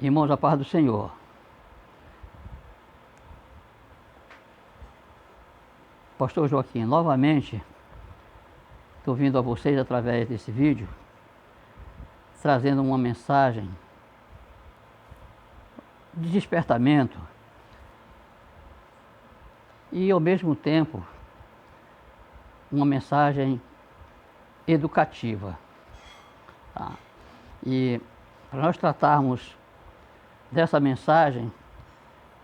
Irmãos, a paz do Senhor. Pastor Joaquim, novamente estou vindo a vocês através desse vídeo, trazendo uma mensagem de despertamento e, ao mesmo tempo, uma mensagem educativa. Tá? E para nós tratarmos dessa mensagem,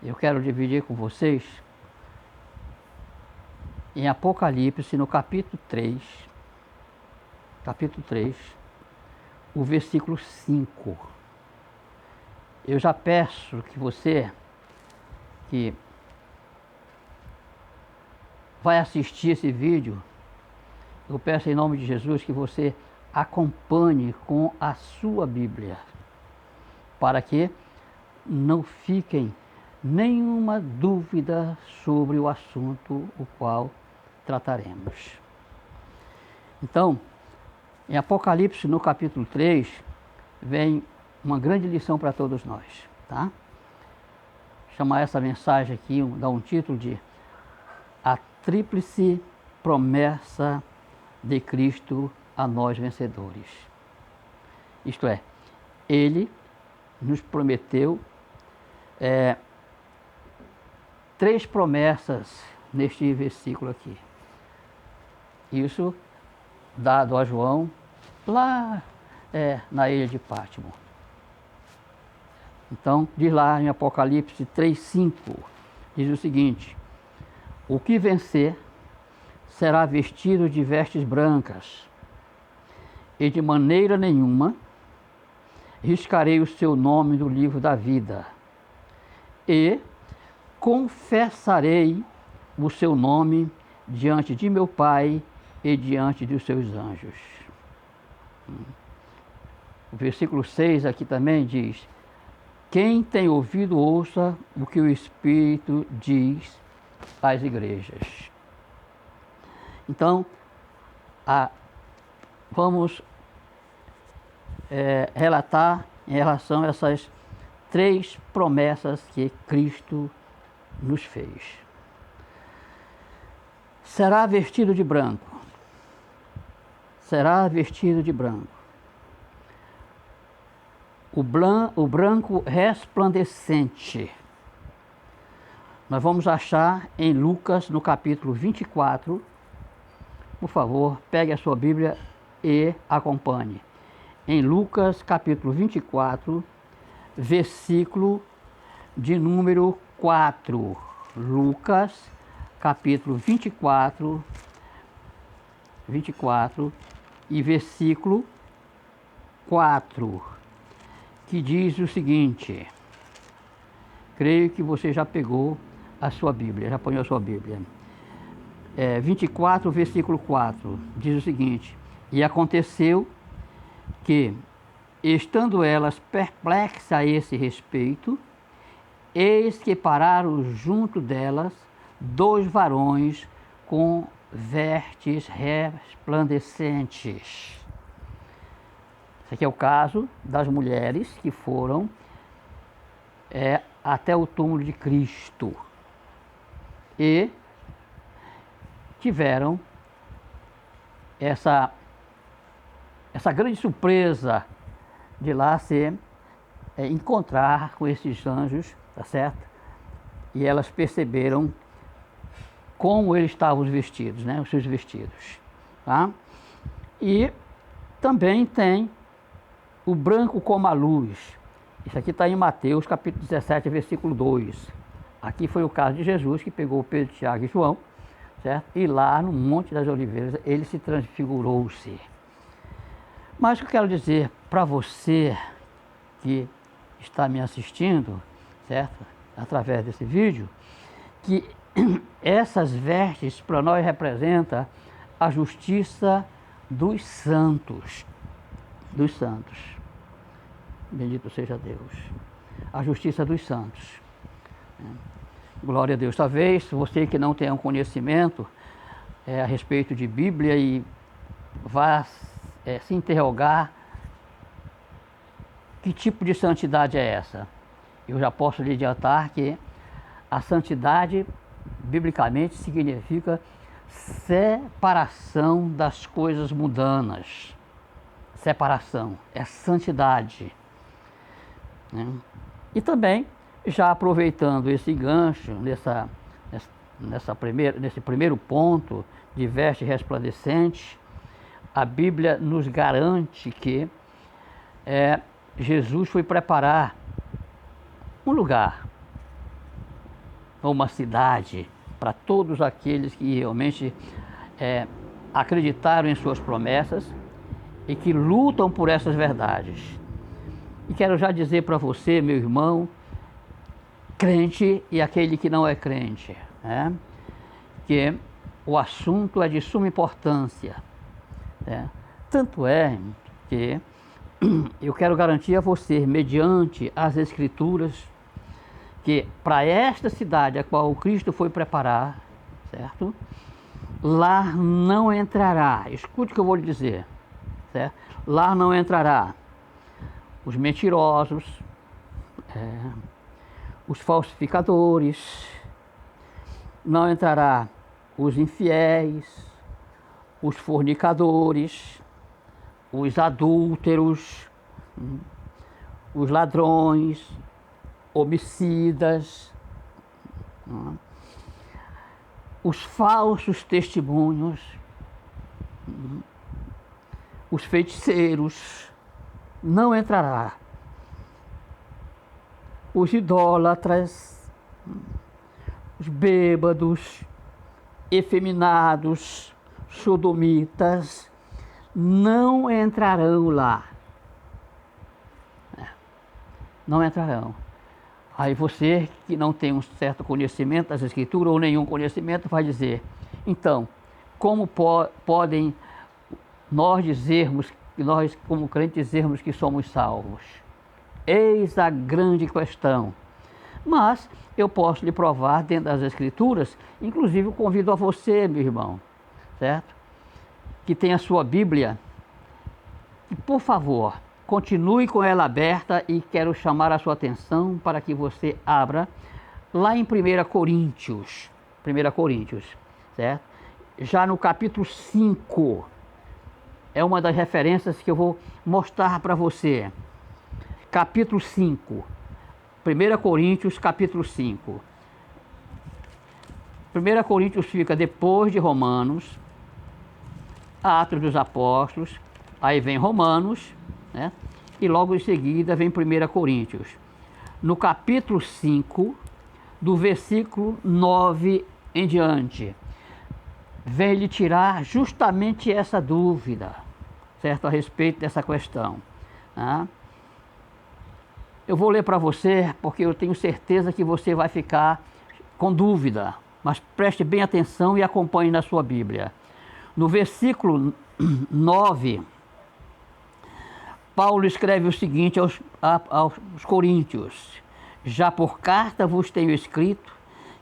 eu quero dividir com vocês em Apocalipse, no capítulo 3, o versículo 5. Eu já peço que você que vai assistir esse vídeo, eu peço em nome de Jesus que você acompanhe com a sua Bíblia, para que não fiquem nenhuma dúvida sobre o assunto o qual trataremos. Então, em Apocalipse, no capítulo 3, vem uma grande lição para todos nós, tá? Chamar essa mensagem aqui, dar um título de A Tríplice Promessa de Cristo a nós vencedores. Isto é, Ele nos prometeu 3 promessas neste versículo aqui. Isso dado a João lá na ilha de Pátimo. Então, diz lá em Apocalipse 3:5, diz o seguinte: o que vencer será vestido de vestes brancas, e de maneira nenhuma riscarei o seu nome do livro da vida, e confessarei o seu nome diante de meu Pai e diante dos seus anjos. O versículo 6 aqui também diz: quem tem ouvido, ouça o que o Espírito diz às igrejas. Então, vamos relatar em relação a essas 3 promessas que Cristo nos fez. Será vestido de branco. Será vestido de branco. O branco resplandecente. Nós vamos achar em Lucas, no capítulo 24. Por favor, pegue a sua Bíblia e acompanhe. Em Lucas, capítulo 24, versículo de número 4. Lucas, capítulo 24 e versículo 4, que diz o seguinte. Creio que você já pegou a sua Bíblia, já apanhou a sua Bíblia. 24, versículo 4, diz o seguinte: e aconteceu que, estando elas perplexas a esse respeito, eis que pararam junto delas 2 varões com vestes resplandecentes. Esse aqui é o caso das mulheres que foram até o túmulo de Cristo e tiveram essa grande surpresa de lá se encontrar com esses anjos, tá certo? E elas perceberam como eles estavam vestidos, né? Os seus vestidos, tá? E também tem o branco como a luz. Isso aqui está em Mateus, capítulo 17, versículo 2. Aqui foi o caso de Jesus, que pegou Pedro, Tiago e João, certo? E lá no Monte das Oliveiras, ele se transfigurou-se. Mas o que eu quero dizer para você que está me assistindo, certo? Através desse vídeo, que essas vestes para nós representam a justiça dos santos. Dos santos. Bendito seja Deus. A justiça dos santos. Glória a Deus. Talvez você que não tenha um conhecimento a respeito de Bíblia e vá se interrogar Que tipo de santidade é essa? Eu já posso lhe adiantar que a santidade, biblicamente, significa separação das coisas mundanas. Separação, é santidade. E também, já aproveitando esse gancho, nesse primeiro ponto de veste resplandecente, a Bíblia nos garante que Jesus foi preparar um lugar, uma cidade, para todos aqueles que realmente acreditaram em suas promessas e que lutam por essas verdades. E quero já dizer para você, meu irmão, crente e aquele que não é crente, que o assunto é de suma importância. Tanto é que eu quero garantir a você, mediante as Escrituras, que para esta cidade a qual o Cristo foi preparar, certo? Lá não entrará, escute o que eu vou lhe dizer, certo? Lá não entrará os mentirosos, os falsificadores, não entrará os infiéis, os fornicadores, os adúlteros, os ladrões, homicidas, os falsos testemunhos, os feiticeiros, não entrará. Os idólatras, os bêbados, efeminados, sodomitas, não entrarão lá. Não entrarão. Aí você que não tem um certo conhecimento das Escrituras ou nenhum conhecimento vai dizer, então, como podem nós dizermos, nós como crentes dizermos que somos salvos? Eis a grande questão. Mas eu posso lhe provar dentro das Escrituras, inclusive eu convido a você, meu irmão, certo? Que tem a sua Bíblia, e por favor, continue com ela aberta e quero chamar a sua atenção para que você abra lá em 1 Coríntios, certo? Já no capítulo 5, é uma das referências que eu vou mostrar para você. Capítulo 5, 1 Coríntios, capítulo 5. 1 Coríntios fica depois de Romanos, Atos dos Apóstolos, aí vem Romanos, né? E logo em seguida vem 1 Coríntios. No capítulo 5, do versículo 9 em diante, vem lhe tirar justamente essa dúvida, certo? A respeito dessa questão. Eu vou ler para você, porque eu tenho certeza que você vai ficar com dúvida, mas preste bem atenção e acompanhe na sua Bíblia. No versículo 9, Paulo escreve o seguinte aos coríntios: já por carta vos tenho escrito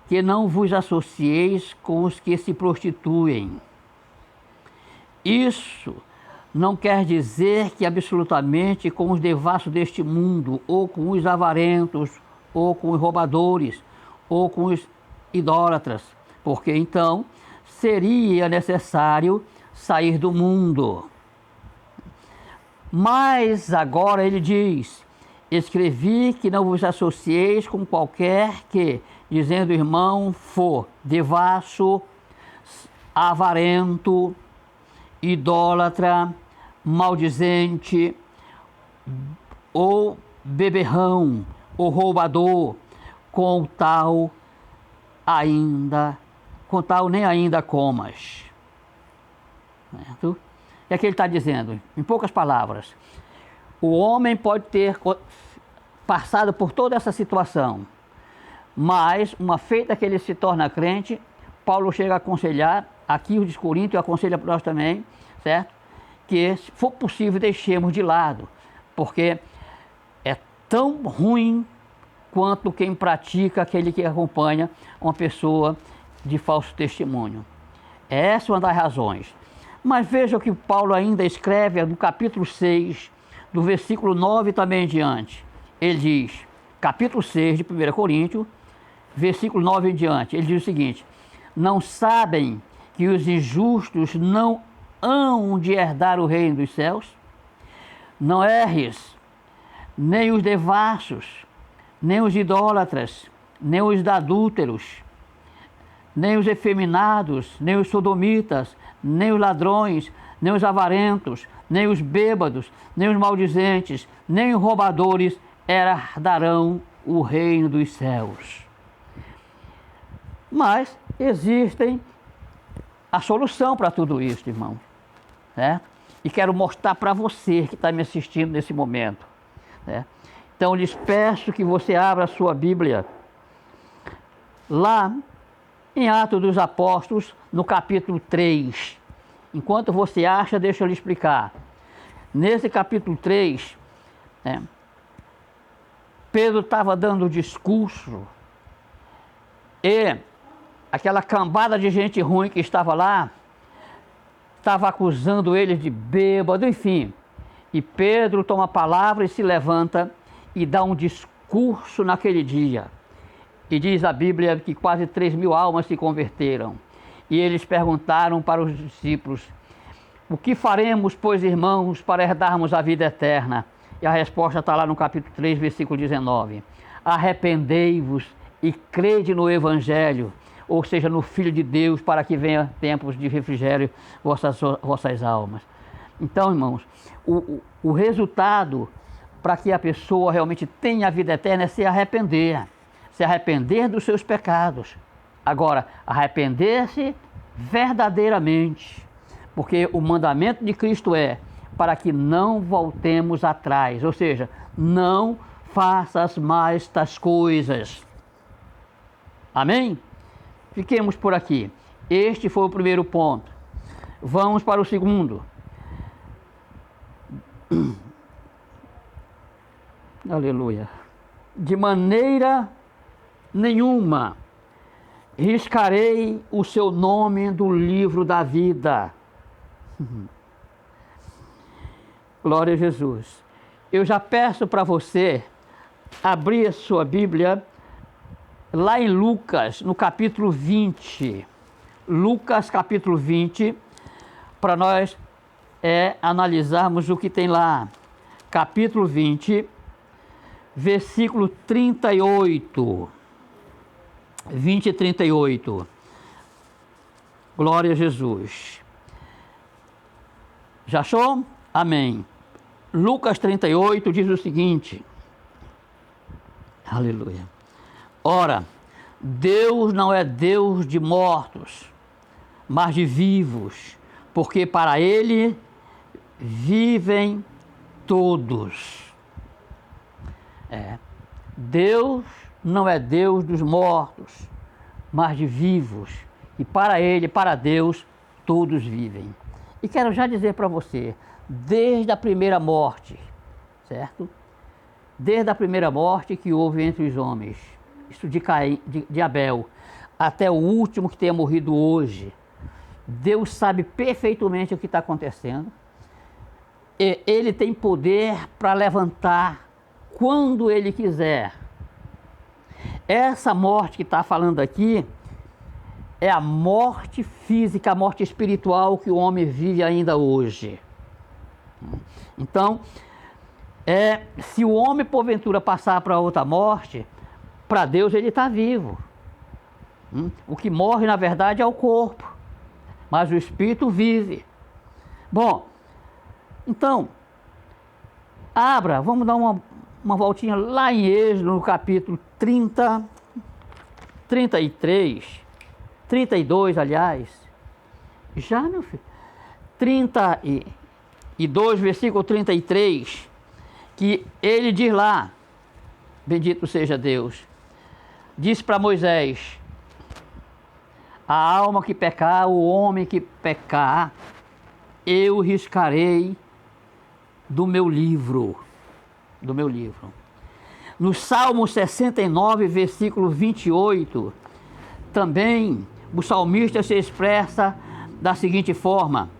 que não vos associeis com os que se prostituem. Isso não quer dizer que absolutamente com os devassos deste mundo, ou com os avarentos, ou com os roubadores, ou com os idólatras, porque então seria necessário sair do mundo. Mas agora ele diz: escrevi que não vos associeis com qualquer que, dizendo irmão, for devasso, avarento, idólatra, maldizente, ou beberrão, ou roubador, com tal nem ainda comas. Certo? E aqui ele está dizendo, em poucas palavras, o homem pode ter passado por toda essa situação, mas uma feita que ele se torna crente, Paulo chega a aconselhar, aqui os Coríntios aconselha para nós também, certo? Que se for possível deixemos de lado, porque é tão ruim quanto quem pratica, aquele que acompanha uma pessoa de falso testemunho. Essa é uma das razões. Mas veja o que Paulo ainda escreve no capítulo 6, do versículo 9 também em diante. Ele diz, capítulo 6 de 1 Coríntios, versículo 9 em diante, ele diz o seguinte: não sabem que os injustos não hão de herdar o reino dos céus? Não erres, nem os devassos, nem os idólatras, nem os adúlteros, nem os efeminados, nem os sodomitas, nem os ladrões, nem os avarentos, nem os bêbados, nem os maldizentes, nem os roubadores herdarão o reino dos céus. Mas existem a solução para tudo isso, irmão, né? E quero mostrar para você que está me assistindo nesse momento, né? Então, lhes peço que você abra a sua Bíblia lá em Atos dos Apóstolos, no capítulo 3. Enquanto você acha, deixa eu lhe explicar. Nesse capítulo 3, né, Pedro estava dando o discurso e aquela cambada de gente ruim que estava lá estava acusando ele de bêbado, enfim. E Pedro toma a palavra e se levanta e dá um discurso naquele dia. E diz a Bíblia que quase 3.000 almas se converteram. E eles perguntaram para os discípulos: o que faremos, pois, irmãos, para herdarmos a vida eterna? E a resposta está lá no capítulo 3, versículo 19. Arrependei-vos e crede no Evangelho, ou seja, no Filho de Deus, para que venha tempos de refrigério vossas almas. Então, irmãos, o resultado para que a pessoa realmente tenha a vida eterna é se arrepender dos seus pecados. Agora, arrepender-se verdadeiramente, porque o mandamento de Cristo é para que não voltemos atrás, ou seja, não faças mais tais coisas. Amém? Fiquemos por aqui. Este foi o primeiro ponto. Vamos para o segundo. Aleluia. De maneira nenhuma riscarei o seu nome do livro da vida. Glória a Jesus. Eu já peço para você abrir a sua Bíblia lá em Lucas, no capítulo 20. Lucas, capítulo 20, para nós analisarmos o que tem lá. Capítulo 20, versículo 38. 20 e 38. Glória a Jesus. Já achou? Amém. Lucas 38 diz o seguinte. Aleluia. Ora, Deus não é Deus de mortos, mas de vivos, porque para Ele vivem todos. Deus não é Deus dos mortos, mas de vivos, e para Ele, para Deus, todos vivem. E quero já dizer para você, desde a primeira morte, certo? Desde a primeira morte que houve entre os homens, isso de Caim, de Abel, até o último que tenha morrido hoje, Deus sabe perfeitamente o que está acontecendo. E Ele tem poder para levantar quando Ele quiser. Essa morte que está falando aqui é a morte física, a morte espiritual que o homem vive ainda hoje. Então, se o homem porventura passar para outra morte, para Deus ele está vivo. O que morre na verdade é o corpo, mas o espírito vive. Bom, então, vamos dar uma voltinha lá em Êxodo, no capítulo 30, 33, 32, aliás. Já, meu filho? 32, versículo 33, que ele diz lá, bendito seja Deus, disse para Moisés: a alma que pecar, o homem que pecar, eu riscarei do meu livro. No Salmo 69, versículo 28, também o salmista se expressa da seguinte forma: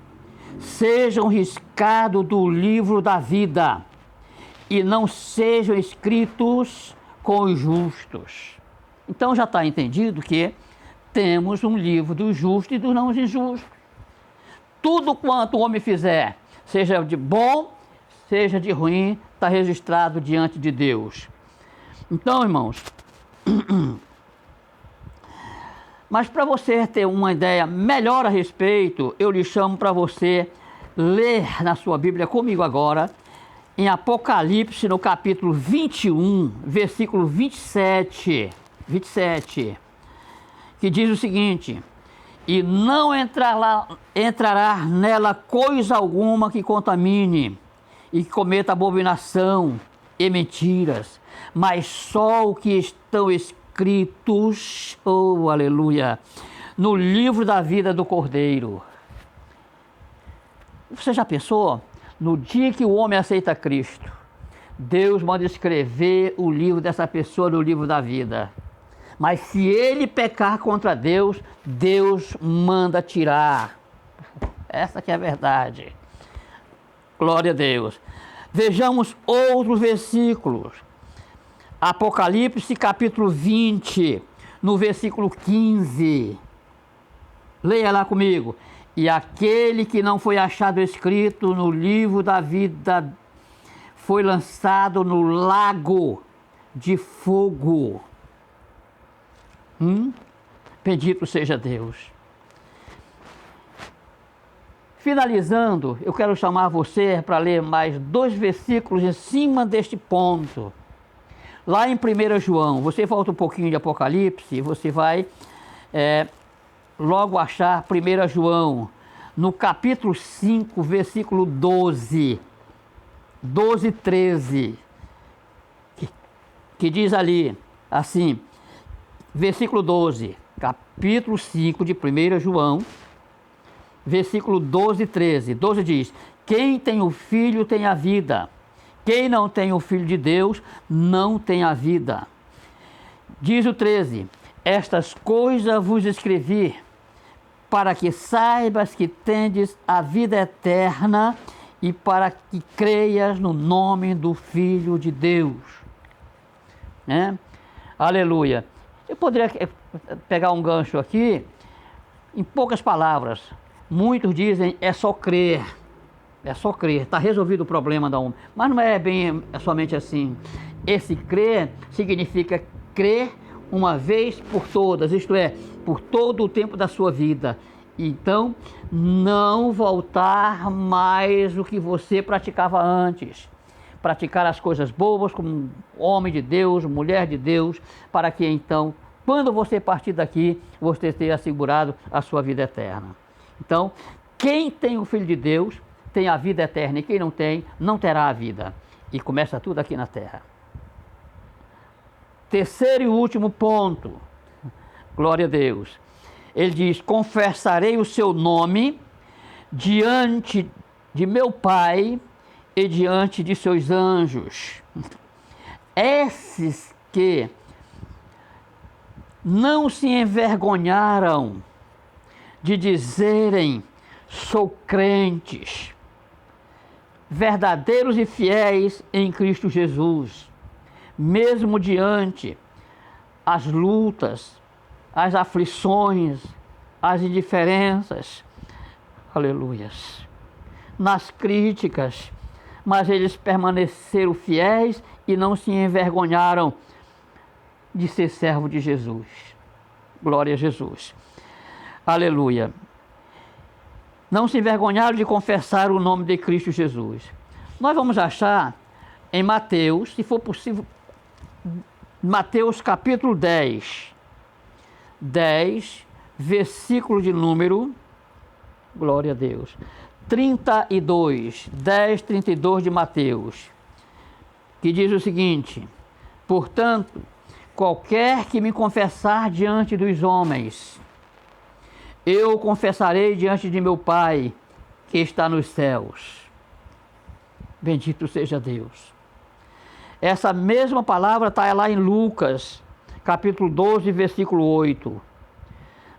sejam riscados do livro da vida e não sejam escritos com os justos. Então já está entendido que temos um livro dos justos e dos não injustos. Tudo quanto o homem fizer, seja de bom, seja de ruim, está registrado diante de Deus. Então, irmãos, mas para você ter uma ideia melhor a respeito, eu lhe chamo para você ler na sua Bíblia comigo agora, em Apocalipse, no capítulo 21, versículo 27, que diz o seguinte: e não entrará nela coisa alguma que contamine, e que cometa abominação e mentiras, mas só o que estão escritos, oh aleluia, no livro da vida do Cordeiro. Você já pensou? No dia que o homem aceita Cristo, Deus manda escrever o livro dessa pessoa no livro da vida. Mas se ele pecar contra Deus, Deus manda tirar. Essa que é a verdade. Glória a Deus. Vejamos outros versículos. Apocalipse capítulo 20, no versículo 15. Leia lá comigo. E aquele que não foi achado escrito no livro da vida foi lançado no lago de fogo. Bendito seja Deus. Finalizando, eu quero chamar você para ler mais 2 versículos em cima deste ponto. Lá em 1 João, você volta um pouquinho de Apocalipse, você vai logo achar 1 João, no capítulo 5, versículo 12, 13, que diz ali, assim, versículo 12, capítulo 5 de 1 João, versículo 12 e 13. 12 diz: quem tem o Filho tem a vida, quem não tem o Filho de Deus não tem a vida. Diz o 13: estas coisas vos escrevi, para que saibas que tendes a vida eterna e para que creias no nome do Filho de Deus. Né? Aleluia. Eu poderia pegar um gancho aqui, em poucas palavras. Muitos dizem, é só crer, está resolvido o problema da alma. Mas não é bem somente assim. Esse crer significa crer uma vez por todas, isto é, por todo o tempo da sua vida. Então, não voltar mais o que você praticava antes. Praticar as coisas boas como homem de Deus, mulher de Deus, para que então, quando você partir daqui, você tenha assegurado a sua vida eterna. Então, quem tem o Filho de Deus tem a vida eterna, e quem não tem, não terá a vida. E começa tudo aqui na terra. Terceiro e último ponto, glória a Deus. Ele diz: confessarei o seu nome diante de meu Pai e diante de seus anjos. Esses que não se envergonharam de dizerem: sou crentes, verdadeiros e fiéis em Cristo Jesus, mesmo diante as lutas, as aflições, as indiferenças, aleluias, nas críticas, mas eles permaneceram fiéis e não se envergonharam de ser servo de Jesus. Glória a Jesus. Aleluia. Não se envergonharam de confessar o nome de Cristo Jesus. Nós vamos achar em Mateus, se for possível, Mateus capítulo 10, versículo de número, glória a Deus, 32, 10, 32 de Mateus, que diz o seguinte: portanto, qualquer que me confessar diante dos homens, eu confessarei diante de meu Pai que está nos céus. Bendito seja Deus. Essa mesma palavra está lá em Lucas, capítulo 12, versículo 8.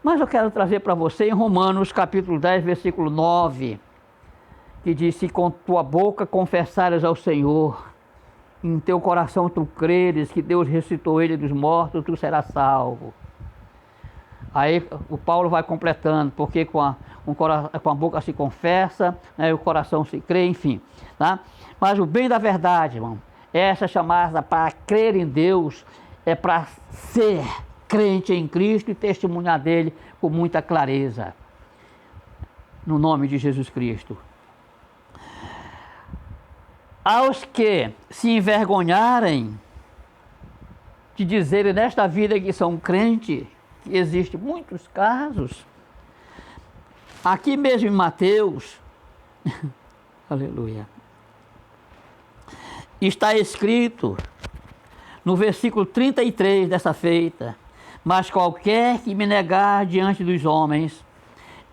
Mas eu quero trazer para você em Romanos, capítulo 10, versículo 9, que diz: se com tua boca confessares ao Senhor em teu coração tu creres que Deus ressuscitou ele dos mortos, tu serás salvo. Aí o Paulo vai completando, porque com a boca se confessa, né, o coração se crê, enfim. Tá? Mas o bem da verdade, irmão, essa chamada para crer em Deus é para ser crente em Cristo e testemunhar dele com muita clareza. No nome de Jesus Cristo. Aos que se envergonharem de dizerem nesta vida que são crentes, que existem muitos casos. Aqui mesmo em Mateus, aleluia, está escrito no versículo 33 dessa feita: mas qualquer que me negar diante dos homens,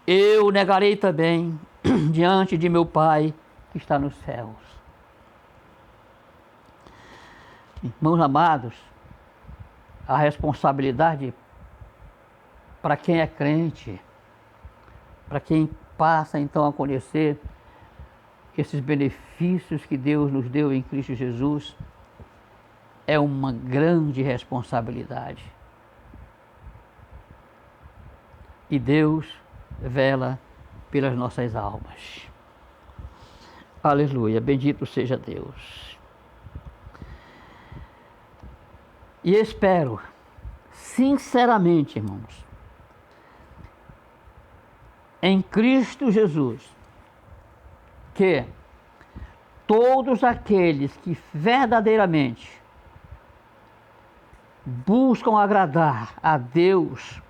eu negarei também diante de meu Pai que está nos céus. Irmãos amados, a responsabilidade para quem é crente, para quem passa então a conhecer esses benefícios que Deus nos deu em Cristo Jesus, é uma grande responsabilidade. E Deus vela pelas nossas almas. Aleluia, bendito seja Deus. E espero, sinceramente, irmãos, em Cristo Jesus, que todos aqueles que verdadeiramente buscam agradar a Deus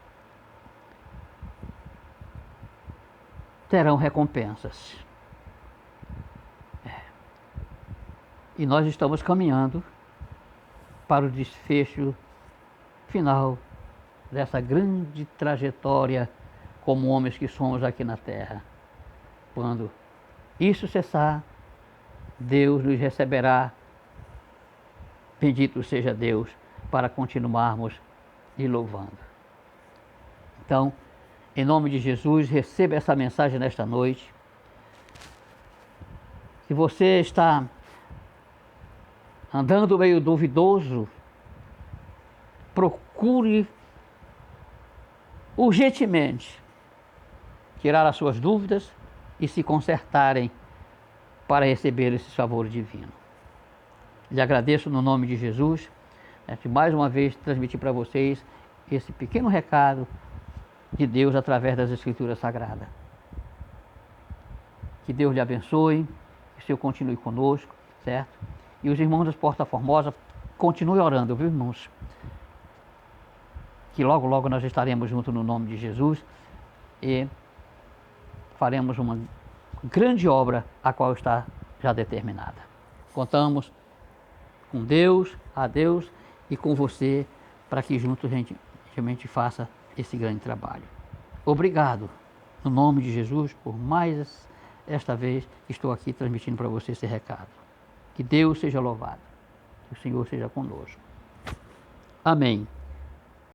terão recompensas. E nós estamos caminhando para o desfecho final dessa grande trajetória como homens que somos aqui na terra. Quando isso cessar, Deus nos receberá, bendito seja Deus, para continuarmos lhe louvando. Então, em nome de Jesus, receba essa mensagem nesta noite. Se você está andando meio duvidoso, procure urgentemente tirar as suas dúvidas e se consertarem para receber esse favor divino. Lhe agradeço no nome de Jesus, de mais uma vez transmitir para vocês esse pequeno recado de Deus através das Escrituras Sagradas. Que Deus lhe abençoe, que o Senhor continue conosco, certo? E os irmãos das Porta Formosa, continuem orando, viu, irmãos? Que logo, logo nós estaremos juntos no nome de Jesus e faremos uma grande obra a qual está já determinada. Contamos com Deus, a Deus e com você para que juntos a gente faça esse grande trabalho. Obrigado, no nome de Jesus, por mais esta vez estou aqui transmitindo para você esse recado. Que Deus seja louvado, que o Senhor seja conosco. Amém.